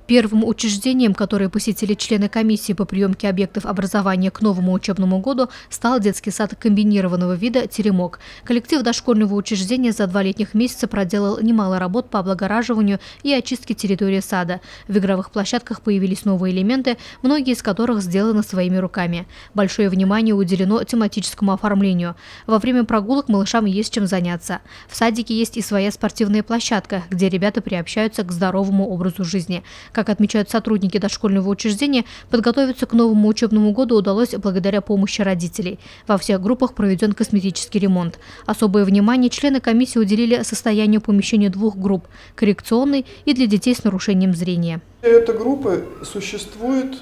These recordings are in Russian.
Первым учреждением, которое посетили члены комиссии по приемке объектов образования к новому учебному году, стал детский сад комбинированного вида «Теремок». Коллектив дошкольного учреждения за 2 летних месяца проделал немало работ по облагораживанию и очистке территории сада. В игровых площадках появились новые элементы, многие из которых сделаны своими руками. Большое внимание уделено тематическому оформлению. Во время прогулок малышам есть чем заняться. В садике есть и своя спортивная площадка, где ребята приобщаются к здоровому образу жизни. Как отмечают сотрудники дошкольного учреждения, подготовиться к новому учебному году удалось благодаря помощи родителей. Во всех группах проведен косметический ремонт. Особое внимание члены комиссии уделили состоянию помещения 2 групп – коррекционной и для детей с нарушением зрения. Эта группа существует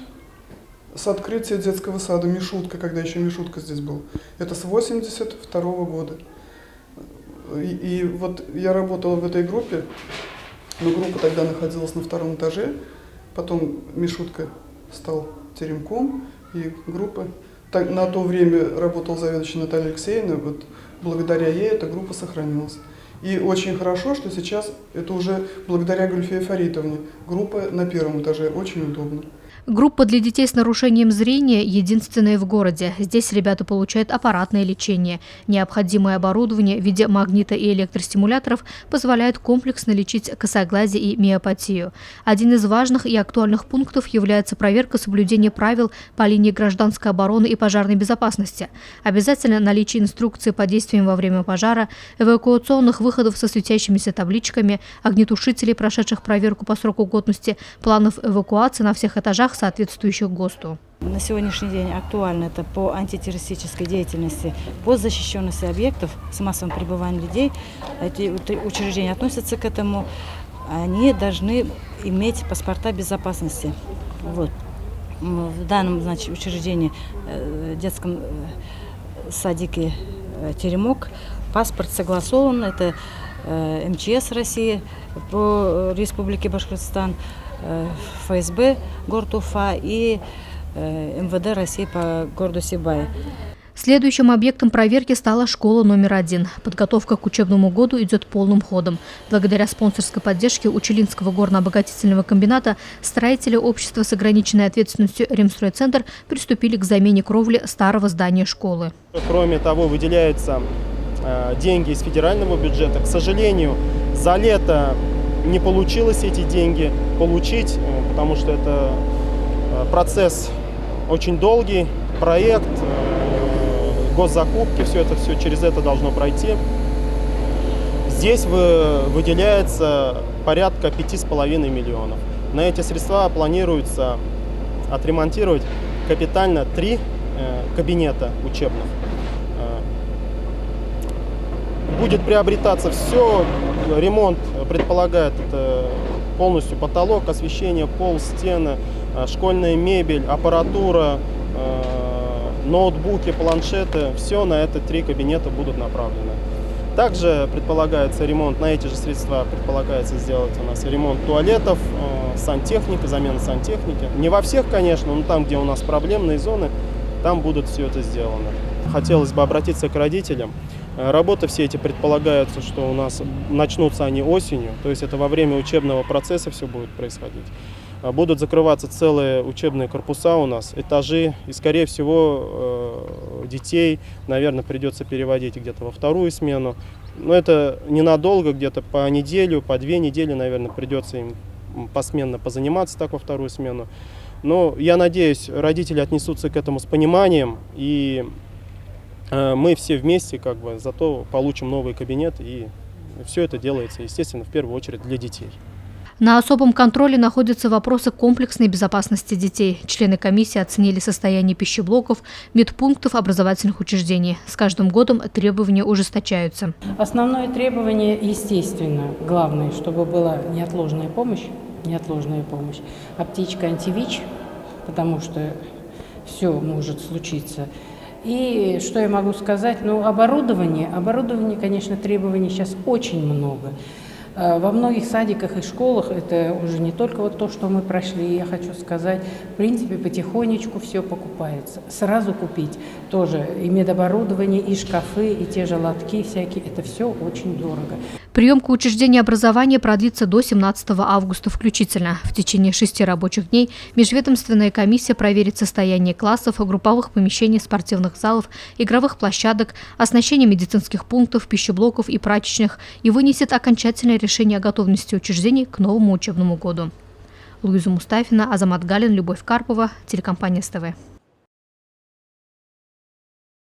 с открытия детского сада «Мишутка», когда еще «Мишутка» здесь был. Это с 1982 года. И вот я работала в этой группе. Но группа тогда находилась на 2-м этаже, потом Мишутка стал теремком, и группа, на то время работала заведующая Наталья Алексеевна, вот благодаря ей эта группа сохранилась. И очень хорошо, что сейчас это уже благодаря Гульфие Фаритовне, группа на 1-м этаже, очень удобно. Группа для детей с нарушением зрения единственная в городе. Здесь ребята получают аппаратное лечение. Необходимое оборудование в виде магнита и электростимуляторов позволяет комплексно лечить косоглазие и миопатию. Один из важных и актуальных пунктов является проверка соблюдения правил по линии гражданской обороны и пожарной безопасности. Обязательно наличие инструкции по действиям во время пожара, эвакуационных выходов со светящимися табличками, огнетушителей, прошедших проверку по сроку годности, планов эвакуации на всех этажах, соответствующих ГОСТу. На сегодняшний день актуально это по антитеррористической деятельности, по защищенности объектов с массовым пребыванием людей. Эти учреждения относятся к этому. Они должны иметь паспорта безопасности. Вот. В данном, значит, учреждении, детском садике «Теремок», паспорт согласован. Это МЧС России по Республике Башкортостан, ФСБ города Уфа и МВД России по городу Сибай. Следующим объектом проверки стала школа номер 1. Подготовка к учебному году идет полным ходом. Благодаря спонсорской поддержке Учелинского горно-обогатительного комбината строители общества с ограниченной ответственностью «Ремстройцентр» приступили к замене кровли старого здания школы. Кроме того, выделяются деньги из федерального бюджета. К сожалению, за лето не получилось эти деньги получить, потому что это процесс очень долгий, проект, госзакупки, все через это должно пройти. Здесь выделяется порядка 5,5 миллионов. На эти средства планируется отремонтировать капитально 3 кабинета учебных. Будет приобретаться все, ремонт предполагает это полностью потолок, освещение, пол, стены, школьная мебель, аппаратура, ноутбуки, планшеты. Все на эти 3 кабинета будут направлены. Также предполагается ремонт, на эти же средства предполагается сделать у нас ремонт туалетов, сантехника, замена сантехники. Не во всех, конечно, но там, где у нас проблемные зоны, там будут все это сделано. Хотелось бы обратиться к родителям. Работы все эти предполагаются, что у нас начнутся они осенью, то есть это во время учебного процесса все будет происходить. Будут закрываться целые учебные корпуса у нас, этажи, и, скорее всего, детей, наверное, придется переводить где-то во 2-ю смену. Но это ненадолго, где-то по неделю, по 2 недели, наверное, придется им посменно позаниматься так во 2-ю смену. Но я надеюсь, родители отнесутся к этому с пониманием, и мы все вместе зато получим новый кабинет, и все это делается, естественно, в первую очередь для детей. На особом контроле находятся вопросы комплексной безопасности детей. Члены комиссии оценили состояние пищеблоков, медпунктов образовательных учреждений. С каждым годом требования ужесточаются. Основное требование, естественно, главное, чтобы была неотложная помощь, аптечка антивич, потому что все может случиться. И что я могу сказать? Оборудование, конечно, требований сейчас очень много. Во многих садиках и школах это уже не только то, что мы прошли, я хочу сказать, в принципе, потихонечку все покупается. Сразу купить тоже и медоборудование, и шкафы, и те же лотки всякие, это все очень дорого. Приемка учреждений образования продлится до 17 августа включительно. В течение 6 рабочих дней межведомственная комиссия проверит состояние классов, групповых помещений, спортивных залов, игровых площадок, оснащение медицинских пунктов, пищеблоков и прачечных и вынесет окончательное решение о готовности учреждений к новому учебному году. Луиза Мустафина, Азамат Галин, Любовь Карпова, телекомпания СТВ.